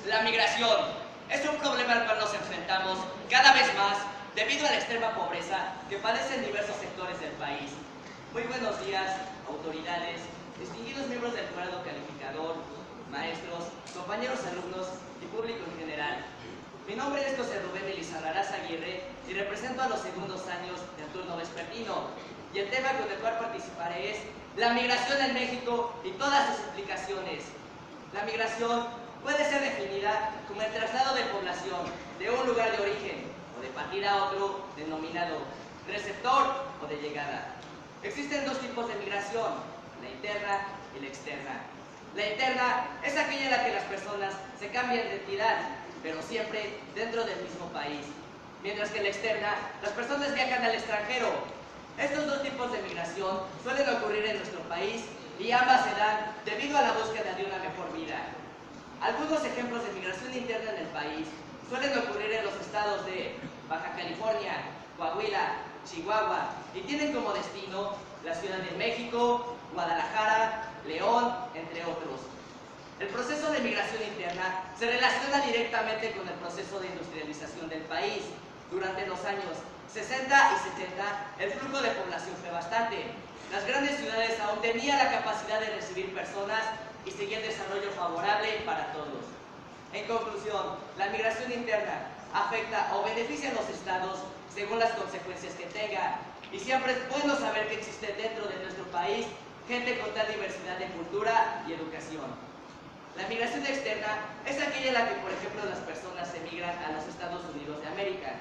La migración es un problema al cual nos enfrentamos cada vez más debido a la extrema pobreza que padecen diversos sectores del país. Muy buenos días, autoridades, distinguidos miembros del jurado calificador, maestros, compañeros alumnos y público en general. Mi nombre es José Rubén Elizarrarás Aguirre y represento a los segundos años del turno vespertino. Y el tema con el cual participaré es la migración en México y todas sus implicaciones. La migración puede ser definida como el traslado de población de un lugar de origen o de partir a otro denominado receptor o de llegada. Existen dos tipos de migración, la interna y la externa. La interna es aquella en la que las personas se cambian de entidad, pero siempre dentro del mismo país. Mientras que la externa, las personas viajan al extranjero. Estos dos tipos de migración suelen ocurrir en nuestro país y ambas se dan debido a la búsqueda de una mejor vida. Algunos ejemplos de migración interna en el país suelen ocurrir en los estados de Baja California, Coahuila, Chihuahua y tienen como destino la Ciudad de México, Guadalajara, León, entre otros. El proceso de migración interna se relaciona directamente con el proceso de industrialización del país. Durante los años 60 y 70, el flujo de población fue bastante. Las grandes ciudades aún tenían la capacidad de recibir personas y seguir desarrollo favorable para todos. En conclusión, la migración interna afecta o beneficia a los estados según las consecuencias que tenga. Y siempre es bueno saber que existe dentro de nuestro país gente con tal diversidad de cultura y educación. La migración externa es aquella en la que, por ejemplo, las personas emigran a los Estados Unidos de América,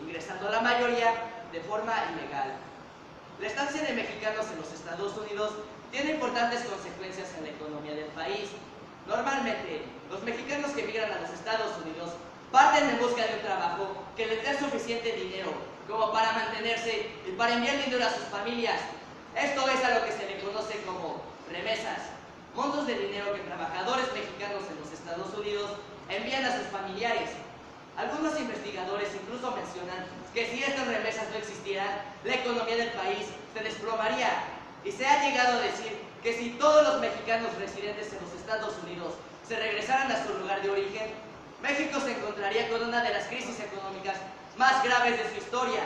ingresando la mayoría de forma ilegal. La estancia de mexicanos en los Estados Unidos tiene importantes consecuencias en la economía del país. Normalmente, los mexicanos que emigran a los Estados Unidos parten en busca de un trabajo que les dé suficiente dinero como para mantenerse y para enviar dinero a sus familias. Esto es a lo que se le conoce como remesas, montos de dinero que trabajadores mexicanos en los Estados Unidos envían a sus familiares. Algunos investigadores incluso mencionan que si estas remesas no existieran, la economía del país se desplomaría. Y se ha llegado a decir que si todos los mexicanos residentes en los Estados Unidos se regresaran a su lugar de origen, México se encontraría con una de las crisis económicas más graves de su historia.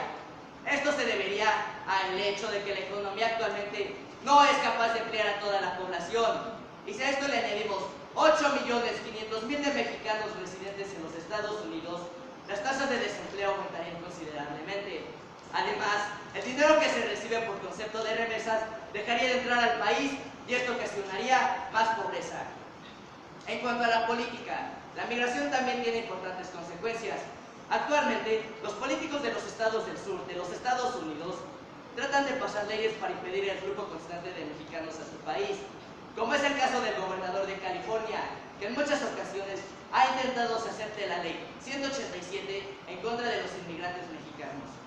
Esto se debería al hecho de que la economía actualmente no es capaz de emplear a toda la población. Y si a esto le añadimos 8.500.000 de mexicanos residentes en los Estados Unidos, las tasas de desempleo aumentarían considerablemente. Además, el dinero que se recibe por concepto de remesas dejaría de entrar al país y esto ocasionaría más pobreza. En cuanto a la política, la migración también tiene importantes consecuencias. Actualmente, los políticos de los estados del sur de los Estados Unidos tratan de pasar leyes para impedir el flujo constante de mexicanos a su país, como es el caso del gobernador de California, que en muchas ocasiones ha intentado hacerse la ley 187 en contra de los inmigrantes mexicanos.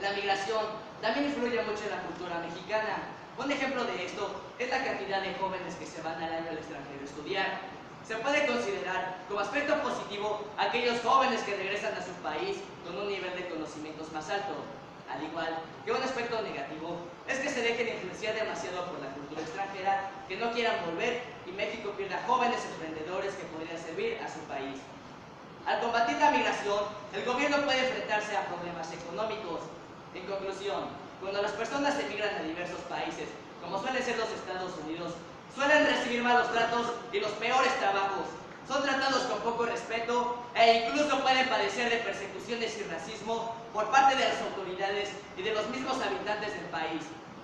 La migración también influye mucho en la cultura mexicana. Un ejemplo de esto es la cantidad de jóvenes que se van al año al extranjero a estudiar. Se puede considerar como aspecto positivo aquellos jóvenes que regresan a su país con un nivel de conocimientos más alto. Al igual que un aspecto negativo es que se dejen influenciar demasiado por la cultura extranjera, que no quieran volver y México pierda jóvenes emprendedores que podrían servir a su país. Al combatir la migración, el gobierno puede enfrentarse a problemas económicos. En conclusión, cuando las personas emigran a diversos países, como suelen ser los Estados Unidos, suelen recibir malos tratos y los peores trabajos. Son tratados con poco respeto e incluso pueden padecer de persecuciones y racismo por parte de las autoridades y de los mismos habitantes del país.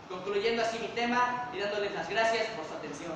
Concluyendo así mi tema y dándoles las gracias por su atención.